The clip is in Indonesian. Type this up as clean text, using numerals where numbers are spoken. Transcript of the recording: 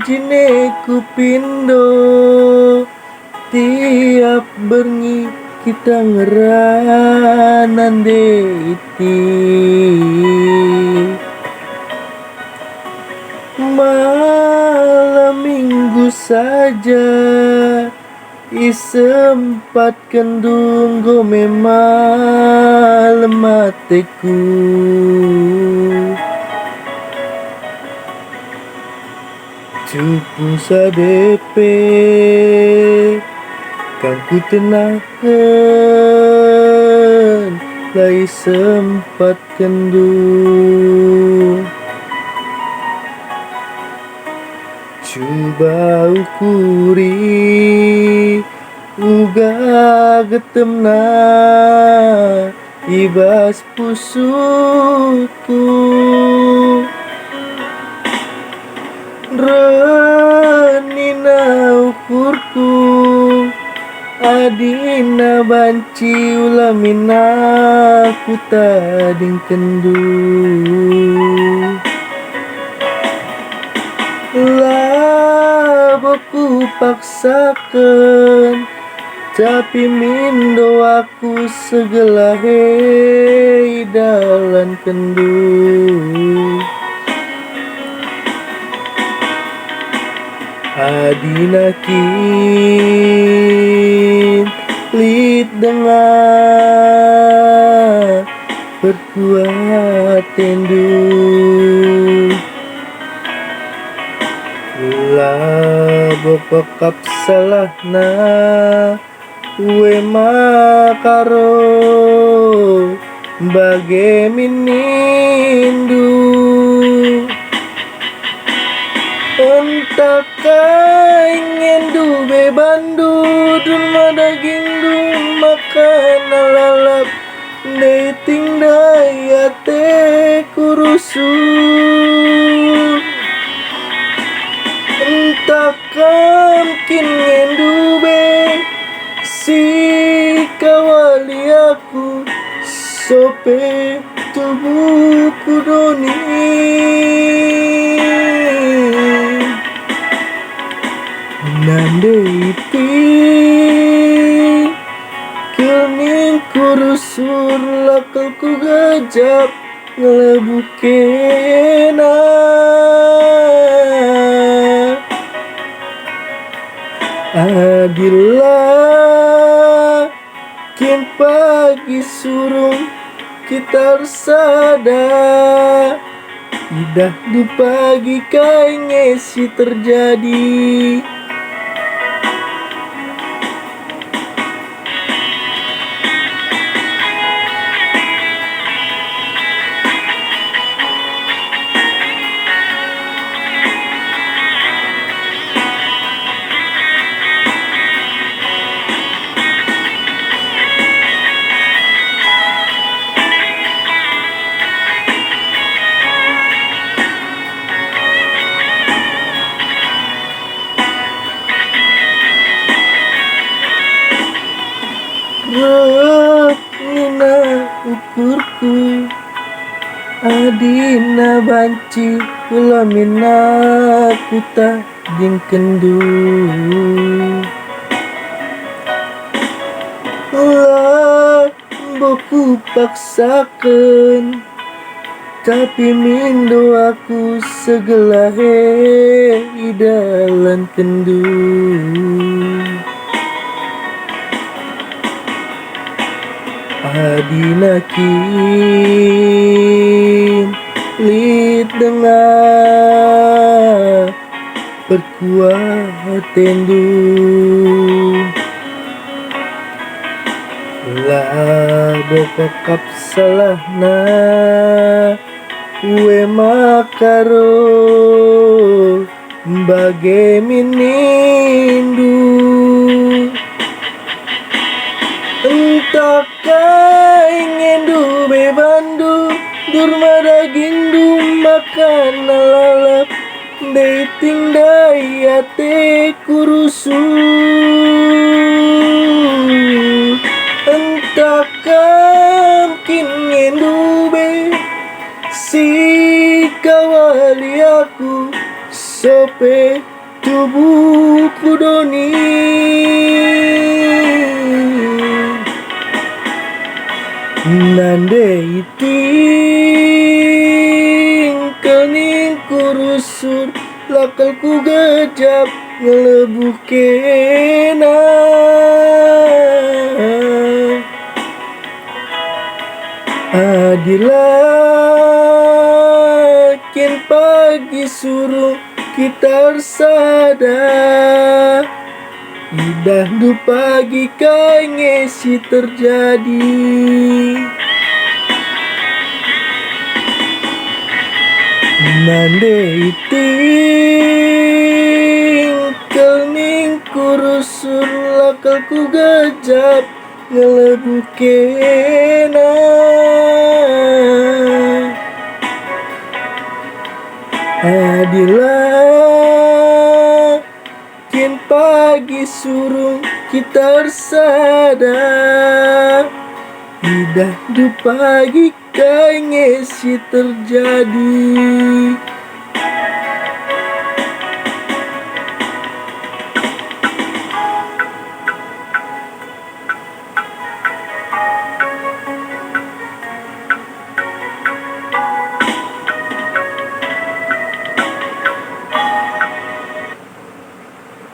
jineku pindo tiap bernyi kita ngeranan deiti malam minggu saja isempatkan dunggo memang matiku cukup sadepe kang ku tenangkan lai sempat kendung coba ukuri uga getemna ibas pusuku renina ukurku adina banci ulamina ku tading kendu laboku paksakan tapi mindo aku segelahe dalan kendu adina kin lit dengan berkuat tendu labo pekap salahna we makaro bage minindu entah ingin dube bandu duma daging du makan lalap dating dayate kurusu entah mungkin dube si kawali aku sope tubuhku doni nandeiti kening kurusur lakalku gajap ngelebukena adilah kin pagi surung kita sada idah du pagi kayaknya si terjadi nina ukurku adina banci ulamina kuta jing kendu boku paksakan tapi mindo aku segelahe idalan kendu adina kin lit dengan berkuat tendu labo pekap salahna we makaro bage minindu entah ingin dube bandu durma daging du makan lalap dating dayate kurusu entah mungkin dube si kawali aku sope tubuhku doni nande iting kening kurusur lakal ku gejap ngelebuh kena adilakin pagi suruh kita sada idah du pagi kai ngesi terjadi nande iting kening kurusur lakal ku gejap ngelebuh kena adilah kin pagi surung kita sada idah du pagi kai ngesi terjadi